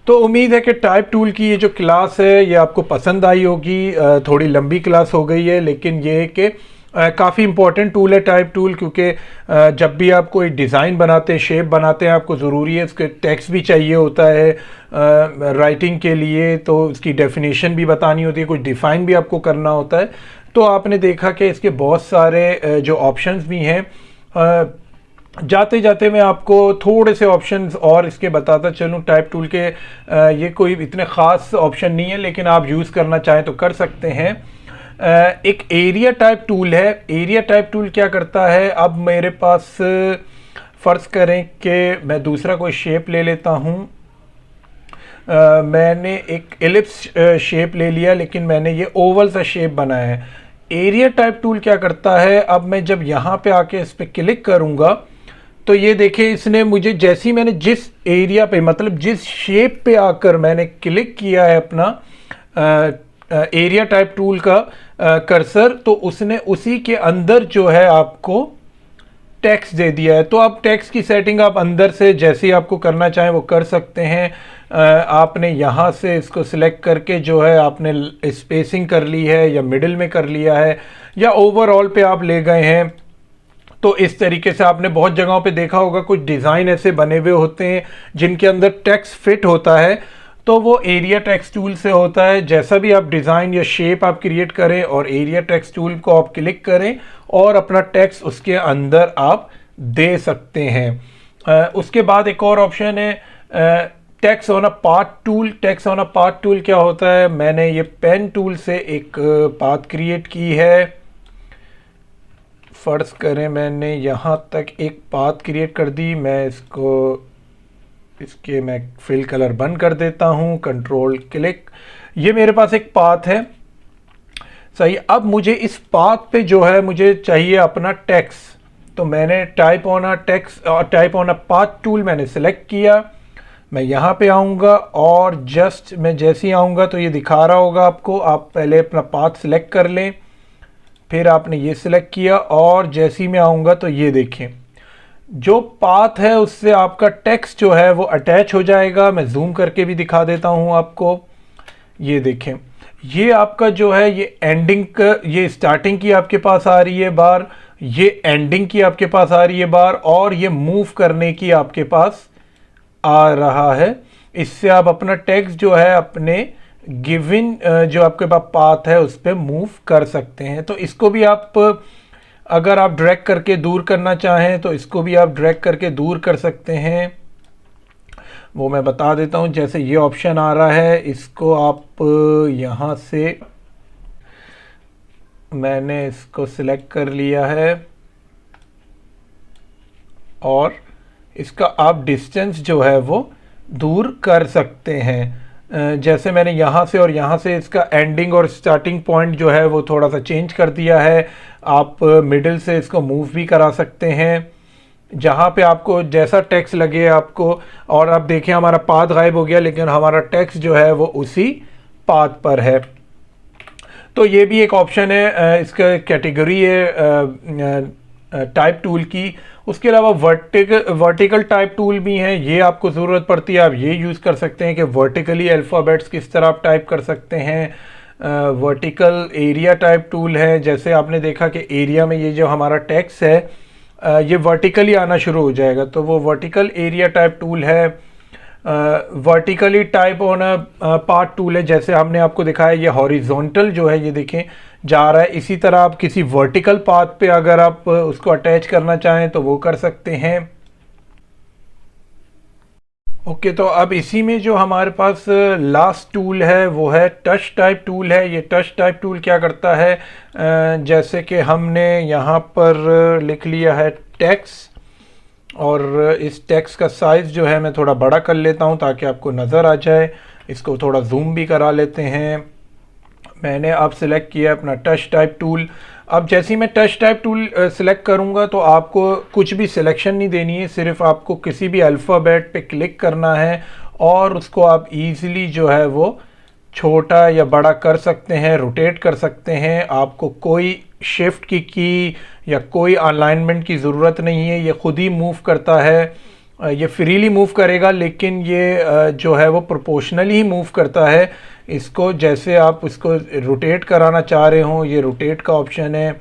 तो उम्मीद है कि टाइप टूल की ये जो क्लास है ये आपको पसंद आई होगी। थोड़ी लंबी क्लास हो गई है, लेकिन ये है कि काफ़ी इंपॉर्टेंट टूल है टाइप टूल, क्योंकि जब भी आप कोई डिज़ाइन बनाते हैं, शेप बनाते हैं, आपको ज़रूरी है इसके टेक्स्ट भी चाहिए होता है राइटिंग के लिए, तो उसकी डेफिनेशन भी बतानी होती है, कुछ डिफ़ाइन भी आपको करना होता है। तो आपने देखा कि इसके बहुत सारे जो ऑप्शंस भी हैं। जाते जाते मैं आपको थोड़े से ऑप्शंस और इसके बताता चलूँ टाइप टूल के। ये कोई इतने ख़ास ऑप्शन नहीं है, लेकिन आप यूज़ करना चाहें तो कर सकते हैं। एक एरिया टाइप टूल है। एरिया टाइप टूल क्या करता है, अब मेरे पास फ़र्ज़ करें कि मैं दूसरा कोई शेप ले लेता हूँ। मैंने एक एलिप्स शेप ले लिया, लेकिन मैंने ये ओवल सा शेप बनाया है। एरिया टाइप टूल क्या करता है, अब मैं जब यहाँ पे आके इस पर क्लिक करूँगा तो ये देखिए इसने मुझे जैसे ही मैंने जिस एरिया पे, मतलब जिस शेप पे आकर मैंने क्लिक किया है अपना एरिया टाइप टूल का कर्सर, तो उसने उसी के अंदर जो है आपको टेक्स्ट दे दिया है। तो आप टेक्स्ट की सेटिंग आप अंदर से जैसे ही आपको करना चाहें वो कर सकते हैं। आपने यहाँ से इसको सिलेक्ट करके जो है आपने स्पेसिंग कर ली है, या मिडिल में कर लिया है, या ओवरऑल पे आप ले गए हैं। तो इस तरीके से आपने बहुत जगहों पे देखा होगा, कुछ डिज़ाइन ऐसे बने हुए होते हैं जिनके अंदर टेक्स्ट फिट होता है, तो वो एरिया टेक्स्ट टूल से होता है। जैसा भी आप डिज़ाइन या शेप आप क्रिएट करें और एरिया टेक्स्ट टूल को आप क्लिक करें और अपना टेक्स्ट उसके अंदर आप दे सकते हैं। उसके बाद एक और ऑप्शन है text on a path tool. Text on a path tool क्या होता है, मैंने ये पेन टूल से एक पाथ क्रिएट की है। फ़र्ज़ करें मैंने यहाँ तक एक पाथ क्रिएट कर दी। मैं इसके मैं फिल कलर बंद कर देता हूँ, कंट्रोल क्लिक। ये मेरे पास एक पाथ है, सही। अब मुझे इस पाथ पे जो है मुझे चाहिए अपना टेक्स्ट, तो मैंने type on a path tool मैंने सेलेक्ट किया। मैं यहाँ पे आऊँगा और जस्ट मैं जैसे ही आऊँगा तो ये दिखा रहा होगा आपको, आप पहले अपना पाथ सिलेक्ट कर लें, फिर आपने ये सिलेक्ट किया और जैसे ही मैं आऊँगा तो ये देखें जो पाथ है उससे आपका टेक्स्ट जो है वो अटैच हो जाएगा। मैं जूम करके भी दिखा देता हूँ आपको। ये देखें, ये आपका जो है ये एंडिंग का, ये स्टार्टिंग की आपके पास आ रही है बार, ये एंडिंग की आपके पास आ रही है बार, और ये मूव करने की आपके पास आ रहा है। इससे आप अपना टेक्स्ट जो है अपने गिवन जो आपके पास पाथ है उस पर मूव कर सकते हैं। तो इसको भी आप अगर आप ड्रैग करके दूर करना चाहें तो इसको भी आप ड्रैग करके दूर कर सकते हैं। वो मैं बता देता हूं। जैसे ये ऑप्शन आ रहा है, इसको आप यहाँ से, मैंने इसको सिलेक्ट कर लिया है और इसका आप डिस्टेंस जो है वो दूर कर सकते हैं। जैसे मैंने यहाँ से और यहाँ से इसका एंडिंग और स्टार्टिंग पॉइंट जो है वो थोड़ा सा चेंज कर दिया है। आप मिडिल से इसको मूव भी करा सकते हैं जहाँ पे आपको जैसा टेक्स्ट लगे आपको। और आप देखें हमारा पाथ गायब हो गया, लेकिन हमारा टेक्स्ट जो है वो उसी पाथ पर है। तो ये भी एक ऑप्शन है, इसका कैटेगरी है टाइप टूल की। उसके अलावा वर्टिकल टाइप टूल भी हैं, ये आपको ज़रूरत पड़ती है, आप ये यूज़ कर सकते हैं कि वर्टिकली अल्फ़ाबेट्स किस तरह आप टाइप कर सकते हैं। वर्टिकल एरिया टाइप टूल है, जैसे आपने देखा कि एरिया में ये जो हमारा टेक्स्ट है ये वर्टिकली आना शुरू हो जाएगा, तो वो वर्टिकल एरिया टाइप टूल है। Vertically type on path tool है, जैसे हमने आपको दिखाया ये हॉरिजॉन्टल जो है ये देखें जा रहा है। इसी तरह आप किसी वर्टिकल पाथ पे अगर आप उसको अटैच करना चाहें तो वो कर सकते हैं। ओके, तो अब इसी में जो हमारे पास लास्ट टूल है वो है टच टाइप टूल है। ये टच टाइप टूल क्या करता है, जैसे कि हमने यहाँ पर लिख लिया है टेक्स्ट, और इस टेक्स्ट का साइज़ जो है मैं थोड़ा बड़ा कर लेता हूँ ताकि आपको नज़र आ जाए। इसको थोड़ा जूम भी करा लेते हैं। मैंने अब सिलेक्ट किया अपना टच टाइप टूल। अब जैसे ही मैं टच टाइप टूल सिलेक्ट करूँगा तो आपको कुछ भी सिलेक्शन नहीं देनी है, सिर्फ आपको किसी भी अल्फ़ाबेट पे क्लिक करना है और उसको आप इजीली जो है वो छोटा या बड़ा कर सकते हैं, रोटेट कर सकते हैं। आपको कोई शिफ्ट की या कोई अलाइनमेंट की ज़रूरत नहीं है, ये खुद ही मूव करता है। ये फ्रीली मूव करेगा, लेकिन ये जो है वो प्रोपोर्शनली ही मूव करता है। इसको जैसे आप इसको रोटेट कराना चाह रहे हो, ये रोटेट का ऑप्शन है।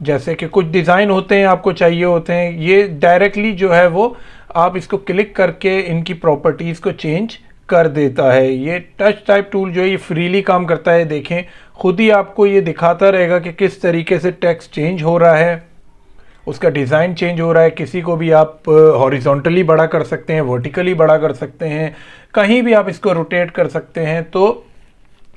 जैसे कि कुछ डिज़ाइन होते हैं आपको चाहिए होते हैं, ये डायरेक्टली जो है वो आप इसको क्लिक करके इनकी प्रॉपर्टीज़ को चेंज कर देता है। ये टच टाइप टूल जो है ये फ्रीली काम करता है। देखें, खुद ही आपको ये दिखाता रहेगा कि किस तरीके से टेक्स्ट चेंज हो रहा है, उसका डिज़ाइन चेंज हो रहा है। किसी को भी आप हॉरिजॉन्टली बड़ा कर सकते हैं, वर्टिकली बड़ा कर सकते हैं, कहीं भी आप इसको रोटेट कर सकते हैं। तो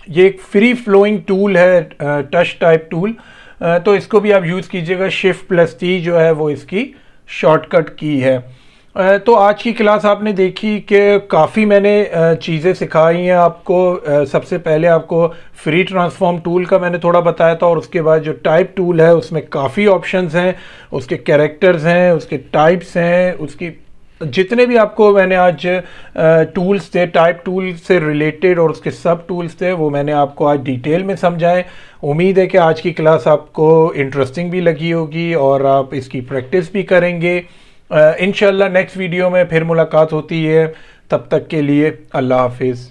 ये एक फ्री फ्लोइंग टूल है, टच टाइप टूल। तो इसको भी आप यूज़ कीजिएगा। Shift+T जो है वो इसकी शॉर्टकट की है। तो आज की क्लास आपने देखी कि काफ़ी मैंने चीज़ें सिखाई हैं आपको। सबसे पहले आपको फ्री ट्रांसफॉर्म टूल का मैंने थोड़ा बताया था, और उसके बाद जो टाइप टूल है उसमें काफ़ी ऑप्शंस हैं, उसके कैरेक्टर्स हैं, उसके टाइप्स हैं, उसकी जितने भी आपको मैंने आज टूल्स थे टाइप टूल से रिलेटेड और उसके सब टूल्स थे वो मैंने आपको आज डिटेल में समझाए। उम्मीद है कि आज की क्लास आपको इंटरेस्टिंग भी लगी होगी और आप इसकी प्रैक्टिस भी करेंगे। इंशाल्लाह नेक्स्ट वीडियो में फिर मुलाकात होती है। तब तक के लिए अल्लाह हाफिज़।